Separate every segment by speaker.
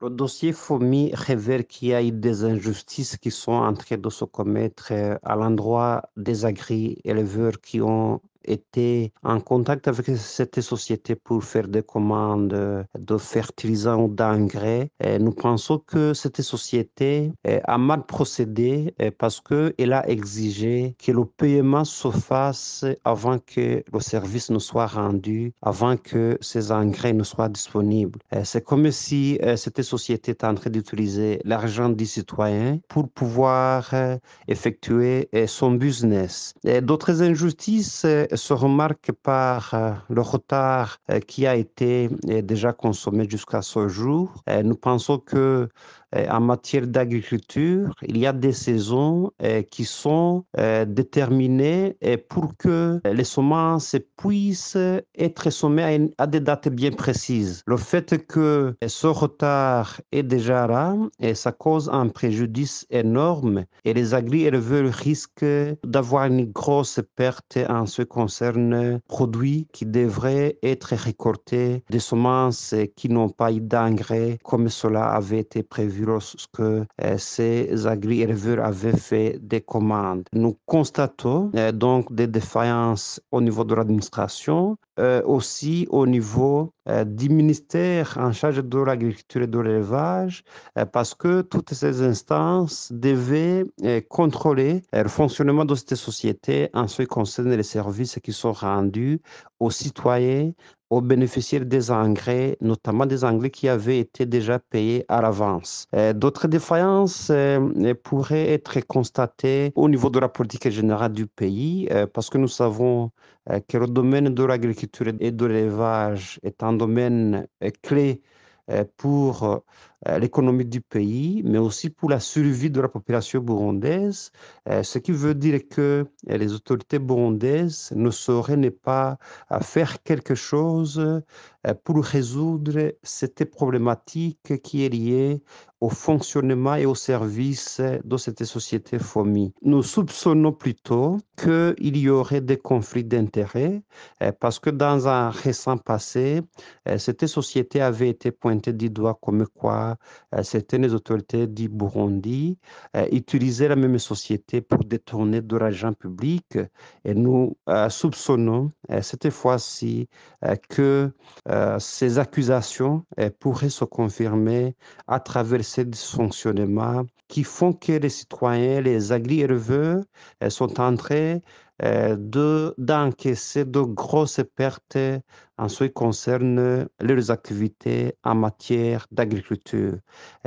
Speaker 1: Le dossier FOMI révèle qu'il y a eu des injustices qui sont en train de se commettre à l'endroit des agri-éleveurs qui ont été en contact avec cette société pour faire des commandes de fertilisants ou d'engrais. Nous pensons que cette société a mal procédé parce qu'elle a exigé que le paiement se fasse avant que le service ne soit rendu, avant que ces engrais ne soient disponibles. C'est comme si cette société est en train d'utiliser l'argent des citoyens pour pouvoir effectuer son business. D'autres injustices se remarquent par le retard qui a été déjà consommé jusqu'à ce jour. Nous pensons que en matière d'agriculture, il y a des saisons qui sont déterminées pour que les semences puissent être semées à des dates bien précises. Le fait que ce retard est déjà là, ça cause un préjudice énorme et les agri-éleveurs risquent d'avoir une grosse perte en ce qui concerne produits qui devraient être récoltés, des semences qui n'ont pas eu d'engrais comme cela avait été prévu lorsque ces agri-éleveurs avaient fait des commandes. Nous constatons donc des défaillances au niveau de l'administration, aussi au niveau du ministère en charge de l'agriculture et de l'élevage, parce que toutes ces instances devaient contrôler le fonctionnement de cette société en ce qui concerne les services qui sont rendus aux citoyens, aux bénéficiaires des engrais, notamment des engrais qui avaient été déjà payés à l'avance. D'autres défaillances pourraient être constatées au niveau de la politique générale du pays, parce que nous savons que le domaine de l'agriculture et de l'élevage est un domaine clé pour l'économie du pays, mais aussi pour la survie de la population burundaise, ce qui veut dire que les autorités burundaises ne sauraient ne pas faire quelque chose pour résoudre cette problématique qui est liée au fonctionnement et au service de cette société FOMI. Nous soupçonnons plutôt qu'il y aurait des conflits d'intérêts parce que dans un récent passé, cette société avait été pointée du doigt comme quoi certaines autorités du Burundi utilisaient la même société pour détourner de l'argent public et nous soupçonnons cette fois-ci que ces accusations pourraient se confirmer à travers ces dysfonctionnements qui font que les citoyens, les agri-éleveurs sont en train d'encaisser de grosses pertes en ce qui concerne leurs activités en matière d'agriculture.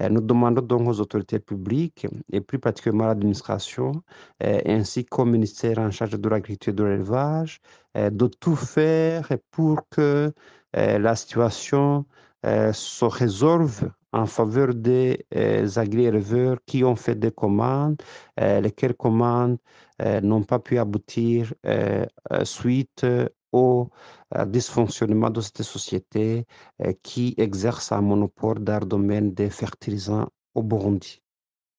Speaker 1: Nous demandons donc aux autorités publiques et plus particulièrement à l'administration ainsi qu'au ministère en charge de l'agriculture et de l'élevage de tout faire pour que la situation se résolve en faveur des agri-éleveurs qui ont fait des commandes, lesquelles commandes n'ont pas pu aboutir suite au dysfonctionnement de cette société qui exerce un monopole dans le domaine des fertilisants au Burundi.